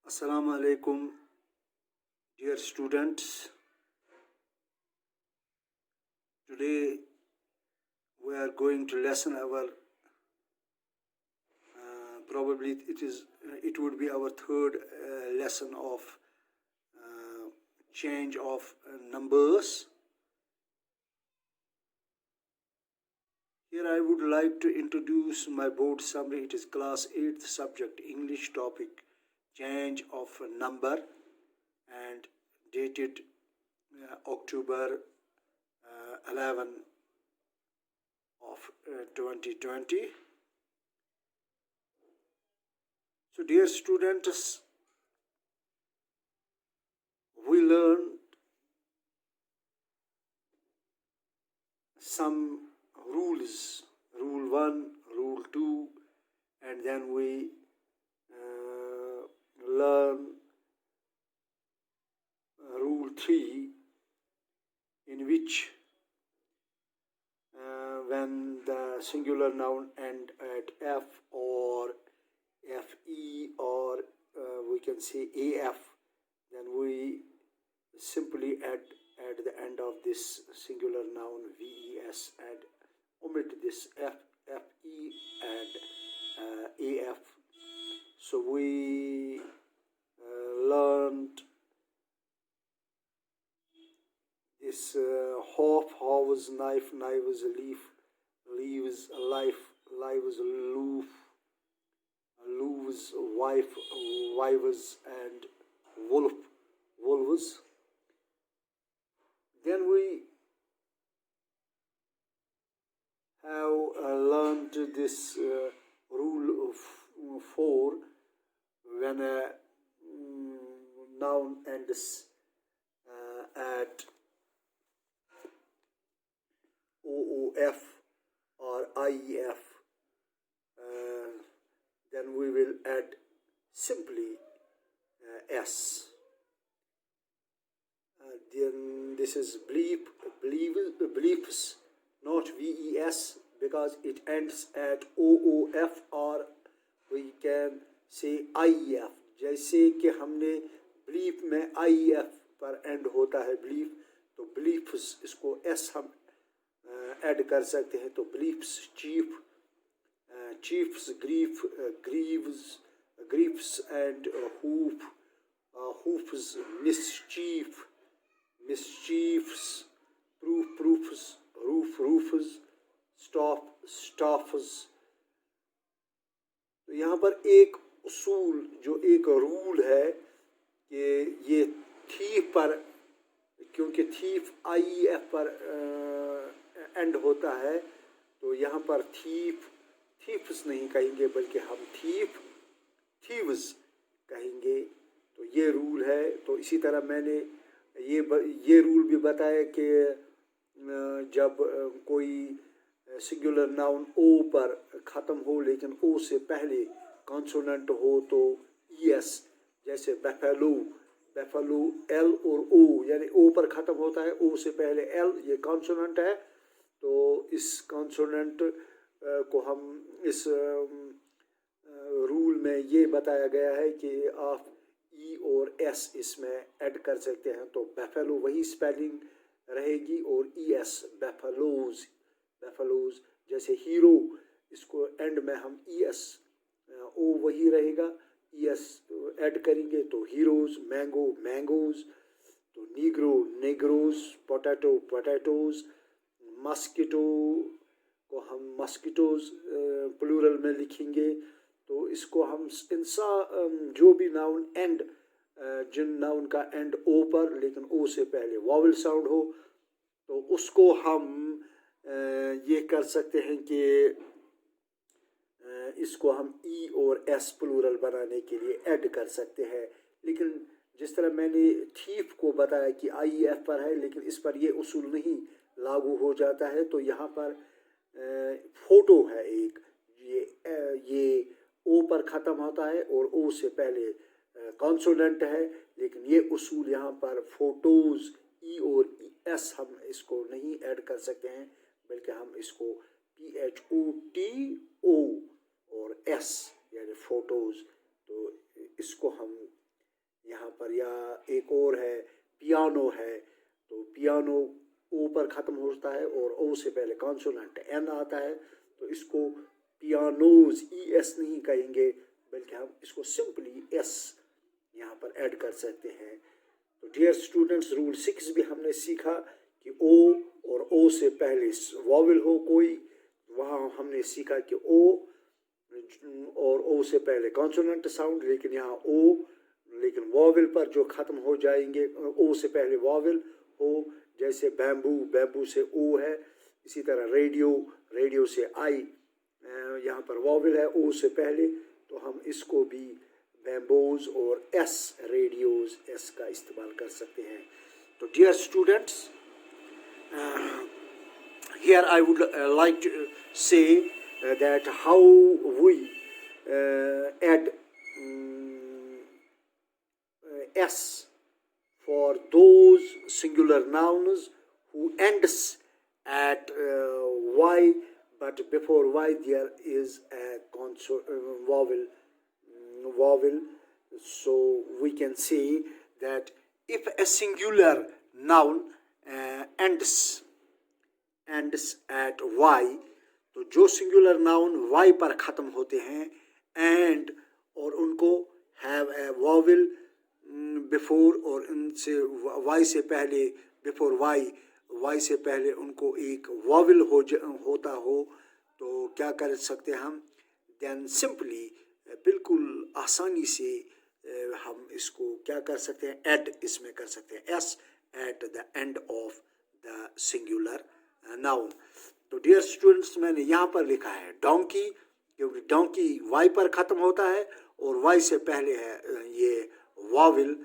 Assalamu alaikum, dear students. Today we are going to lesson our probably it would be our third lesson of change of numbers. Here I would like to introduce my board summary. It is class 8th subject English, topic change of a number, and dated October 11 of 2020. So dear students, we learned some rules, rule 1, rule 2, and then we learn rule 3, in which when the singular noun end at F or FE or we can say AF, then we simply add at the end of this singular noun VES and omit this FE and AF. So we learned this half, house, knife, knives, leaf, leaves, life, lives, loof, loaves, wife, wives, and wolf, wolves. Then we have learned this rule of 4, when a noun ends at OOF or IEF, then we will add simply S. Then this is bleeps, not VES, because it ends at OOF or we can say IEF. जैसे कि हमने bleep में IEF पर and होता है bleep, तो ब्लीप्स इसको S हम ऐड कर सकते हैं, तो ब्लीप्स chief, chiefs, grief, grieves, griefs, and hoof, hoofs, mischief, mischiefs, proof, proofs, roof, roofs, stop, staffs. तो यहाँ पर एक उसूल, जो एक रूल है कि ये थीफ पर, क्योंकि थीफ IEF पर एंड होता है, तो यहाँ पर थीफ्स नहीं कहेंगे, बल्कि हम थीव्स कहेंगे. तो ये रूल है. तो इसी तरह मैंने ये रूल भी बताया कि जब कोई सिंगुलर नाउन ओ पर ख़त्म हो लेकिन ओ से पहले कॉन्सोनेंट हो तो ES, जैसे बेफेलो, बेफेलो L और O, यानी O पर ख़त्म होता है, O से पहले L, ये कॉन्सोनेंट है. तो इस कॉन्सोनेंट को हम इस रूल में ये बताया गया है कि आप E और S इसमें ऐड कर सकते हैं. तो बेफेलो वही स्पेलिंग रहेगी और ES बेफेलोज, बेफेलोज. जैसे हीरो, इसको एंड में हम ES, O वही रहेगा, ES ऐड करेंगे तो हीरोज. Mango, mangoes. तो negro, negroes. Potato, potatoes. Mosquito को हम मस्किटोज प्लूरल में लिखेंगे. तो इसको हम जो भी नाउन एंड, जिन नाउन का एंड ओ पर लेकिन ओ से पहले वावल साउंड हो, तो उसको हम ये कर सकते हैं कि इसको हम E और S प्लूरल बनाने के लिए ऐड कर सकते हैं. लेकिन जिस तरह मैंने थीफ को बताया कि IEF पर है, लेकिन इस पर ये उसूल नहीं लागू हो जाता है. तो यहाँ पर फोटो है एक, ये O पर ख़त्म होता है और O से पहले कॉन्सोनेंट है, लेकिन ये उसूल यहाँ पर फोटोज E और S हम इसको नहीं ऐड कर सकते हैं, बल्कि हम इसको PHOTO और S यानी फोटोज, तो इसको हम यहाँ पर, या एक और है पियानो है, तो पियानो ओ पर ख़त्म होता है और ओ से पहले कॉन्सोनेंट एन आता है, तो इसको पियानोज ई एस नहीं कहेंगे, बल्कि हम इसको सिंपली एस यहाँ पर ऐड कर सकते हैं। तो डियर स्टूडेंट्स, रूल 6 भी हमने सीखा कि ओ और ओ से पहले वॉवेल हो कोई, वहाँ हमने सीखा कि ओ और ओ से पहले कॉन्सोनेंट साउंड, लेकिन यहाँ ओ, लेकिन वॉवेल पर जो ख़त्म हो जाएंगे, ओ से पहले वॉवेल हो, जैसे बैम्बू, बैम्बू से ओ है, इसी तरह रेडियो, रेडियो से आई, यहाँ पर वॉवेल है ओ से पहले, तो हम इसको भी बैम्बोज और एस, रेडियोज एस का इस्तेमाल कर सकते हैं। तो dear students, here I would like to say that how we add s for those singular nouns who ends at y, but before y there is a vowel. So we can say that if a singular noun ends at y, तो जो singular noun y पर ख़त्म होते हैं and और उनको have a vowel before, और इनसे y से पहले, बिफोर y से पहले उनको एक वॉवेल होता हो, तो क्या कर सकते हैं हम, देन सिंपली, बिल्कुल आसानी से हम इसको क्या कर सकते हैं, ऐड इसमें कर सकते हैं, S at the end of the singular noun. तो डियर स्टूडेंट्स, मैंने यहाँ पर लिखा है डोंकी, क्योंकि डोंकी वाई पर ख़त्म होता है और वाई से पहले है ये वॉवेल,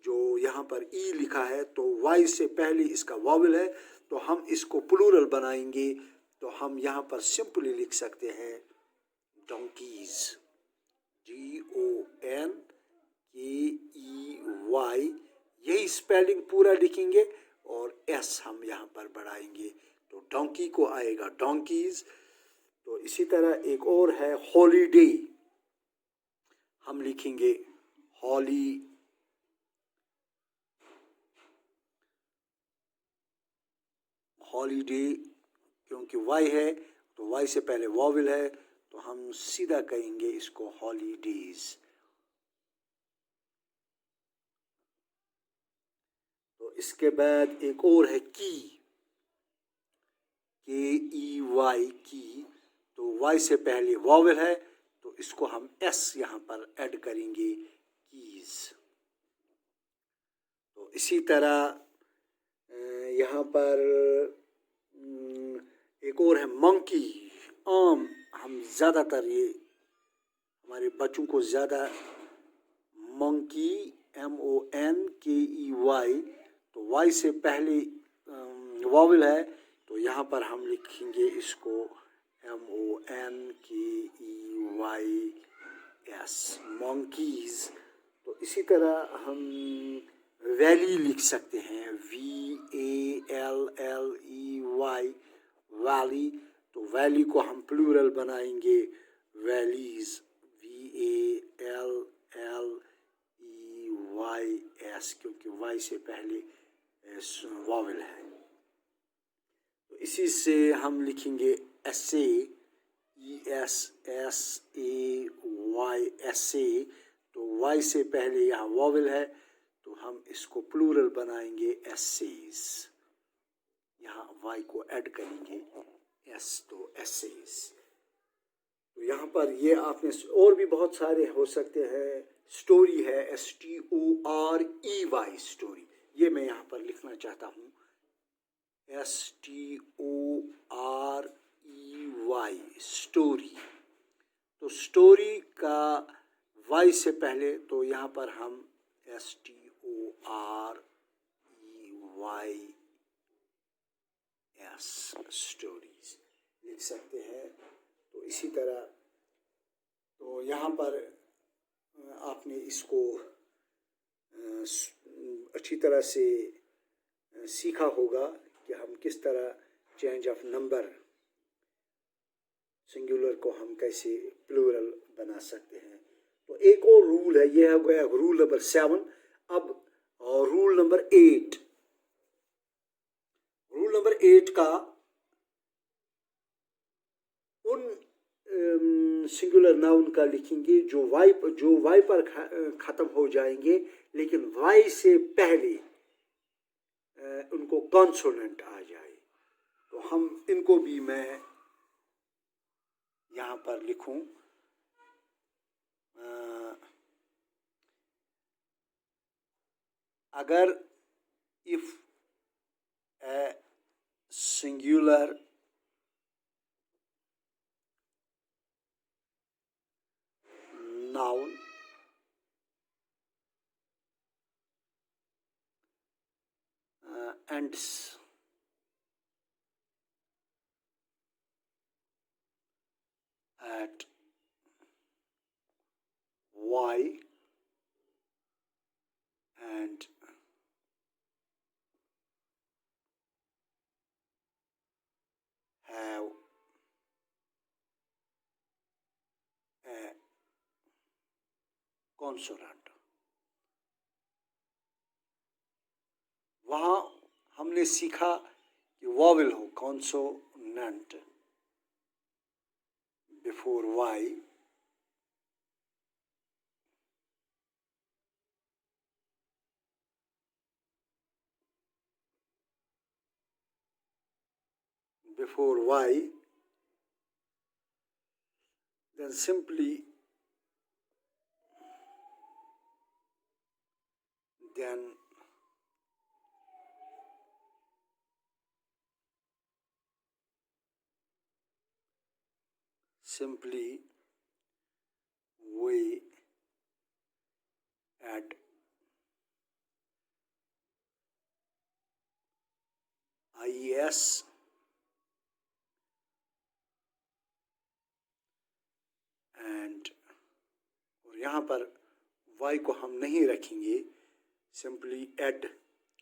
जो यहाँ पर ई लिखा है, तो वाई से पहले इसका वॉवेल है, तो हम इसको प्लूरल बनाएंगे, तो हम यहाँ पर सिंपली लिख सकते हैं डोंकीज, DONKEY, यही स्पेलिंग पूरा लिखेंगे और एस हम यहाँ पर बढ़ाएंगे, तो डोंकी को आएगा डोंकीज। तो इसी तरह एक और है हॉलीडे, हम लिखेंगे हॉलीडे, क्योंकि वाई है तो वाई से पहले वॉवेल है, तो हम सीधा कहेंगे इसको हॉलीडेज। तो इसके बाद एक और है KEY, की, तो वाई से पहले वॉवेल है, तो इसको हम एस यहाँ पर ऐड करेंगे, कीज। तो इसी तरह यहाँ पर एक और है मंकी, आम, हम ज़्यादातर ये हमारे बच्चों को ज़्यादा मंकी, MONKEY, तो वाई से पहले वॉवेल है, तो यहाँ पर हम लिखेंगे इसको MONKEYS, monkeys। तो इसी तरह हम वैली लिख सकते हैं, VALLEY, वैली, तो वैली को हम प्लूरल बनाएंगे वैलीज, VALLEYS, क्योंकि वाई से पहले वॉवेल है। तो इसी से हम लिखेंगे essay, ESSAY, essay, तो वाई से पहले यहाँ वॉवेल है, तो हम इसको प्लूरल बनाएंगे essays, यहाँ वाई को ऐड करेंगे एस, तो essays। तो यहाँ पर ये आपने और भी बहुत सारे हो सकते हैं, स्टोरी है STOREY, स्टोरी, ये मैं यहाँ पर लिखना चाहता हूँ STOREY, स्टोरी। तो स्टोरी का वाई से पहले, तो यहाँ पर हम STOREYS, स्टोरीज लिख सकते हैं। तो इसी तरह, तो यहाँ पर आपने इसको अच्छी तरह से सीखा होगा कि हम किस तरह चेंज ऑफ नंबर, सिंगुलर को हम कैसे प्लूरल बना सकते हैं। तो एक और रूल है, यह हो गया रूल नंबर 7। अब रूल नंबर 8, रूल नंबर 8 का उन सिंगुलर नाउन का लिखेंगे जो वाई पर खत्म हो जाएंगे, लेकिन वाई से पहले उनको कॉन्सोनेंट आ जाए। तो हम इनको भी मैं यहाँ पर लिखूं, अगर if a singular noun ends at y and have a consonant, वहाँ हमने सीखा कि वॉवेल हो, consonant before Y, before y, then simply we add IES and, और यहाँ पर y को हम नहीं रखेंगे, simply add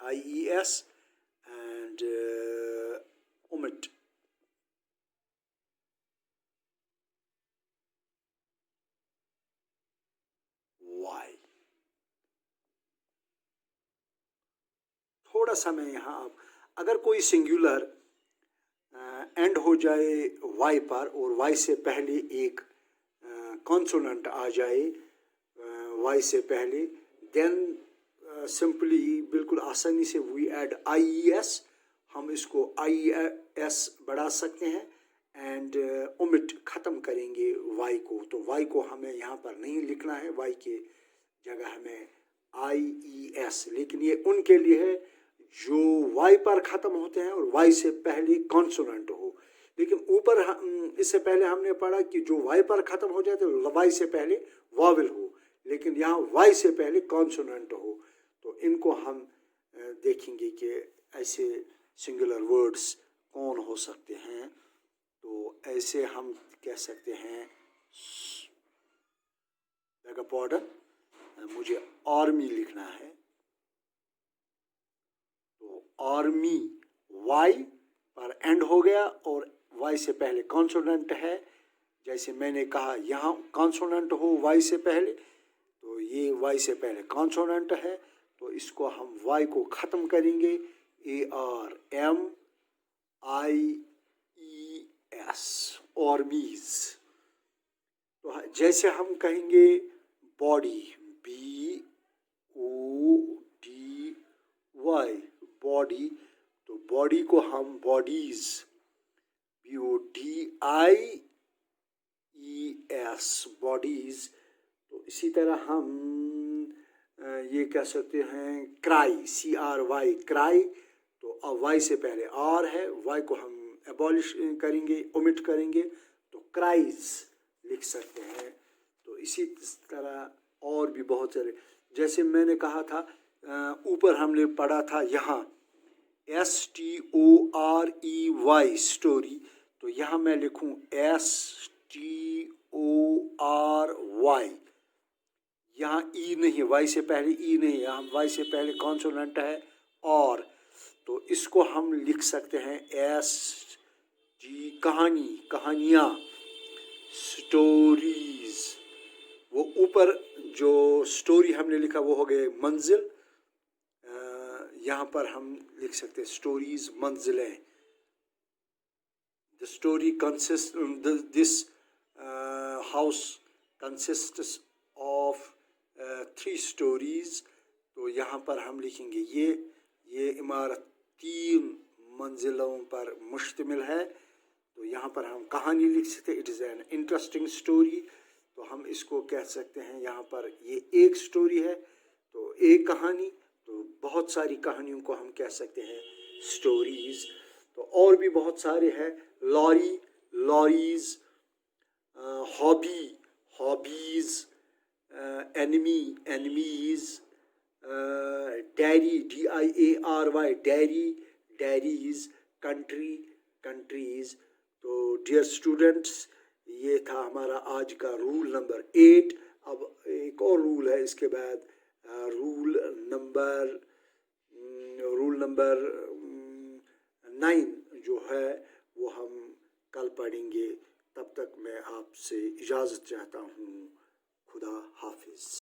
IES and omit y। थोड़ा सा मैं यहाँ, अगर कोई सिंगुलर एंड हो जाए y पर और y से पहले एक कॉन्सोनेंट आ जाए y से पहले, देन सिंपली बिल्कुल आसानी से वी ऐड IES, हम इसको IES बढ़ा सकते हैं एंड ओमिट ख़त्म करेंगे y को। तो y को हमें यहाँ पर नहीं लिखना है, y के जगह हमें IES, लेकिन ये उनके लिए है जो y पर ख़त्म होते हैं और y से पहले कॉन्सोनेंट हो। लेकिन ऊपर इससे पहले हमने पढ़ा कि जो y पर ख़त्म हो जाए तो y से पहले वॉवेल हो, लेकिन यहाँ y से पहले कॉन्सोनेंट हो। तो इनको हम देखेंगे कि ऐसे सिंगुलर वर्ड्स कौन हो सकते हैं। तो ऐसे हम कह सकते हैं, बेग पार्डन, मुझे आर्मी लिखना है, तो आर्मी y पर एंड हो गया और y से पहले कॉन्सोनेंट है। जैसे मैंने कहा यहाँ कॉन्सोनेंट हो y से पहले, तो ये y से पहले कॉन्सोनेंट है, तो इसको हम y को ख़त्म करेंगे ARMIES, आर्मीज। तो जैसे हम कहेंगे बॉडी BODY, बॉडी, तो बॉडी को हम बॉडीज BODIES, बॉडीज। तो इसी तरह हम ये कह सकते हैं क्राई, CRY, क्राई, तो अब y से पहले R है, y को हम एबॉलिश करेंगे, ओमिट करेंगे, तो क्राइज लिख सकते हैं। तो इसी तरह और भी बहुत सारे, जैसे मैंने कहा था ऊपर हमने पढ़ा था यहाँ STOREY, स्टोरी, तो यहाँ मैं लिखूँ STORY, यहाँ ई नहीं, y से पहले ई नहीं, यहाँ y से पहले कॉन्सोनेंट है और, तो इसको हम लिख सकते हैं ST, कहानी, कहानियाँ, स्टोरीज। वो ऊपर जो स्टोरी हमने लिखा वो हो गए मंजिल। यहाँ पर हम लिख सकते हैं स्टोरीज मंजिलें। The story consists, this house consists of 3 stories। तो यहाँ पर हम लिखेंगे ये इमारत 3 मंजिलों पर मुश्तमिल है। तो यहाँ पर हम कहानी लिख सकते हैं, it is an interesting story. तो हम इसको कह सकते हैं यहाँ पर ये एक स्टोरी है, तो एक कहानी। तो बहुत सारी कहानियों को हम कह सकते हैं स्टोरीज़। तो और भी बहुत सारे हैं, lorries, hobbies, enemies, diary, DIARY, diaries, countries. तो डियर स्टूडेंट्स, ये था हमारा आज का रूल नंबर 8। अब एक और रूल है इसके बाद, रूल नंबर 9 जो है वो हम कल पढ़ेंगे। तब तक मैं आपसे इजाज़त चाहता हूँ। खुदा हाफिज़।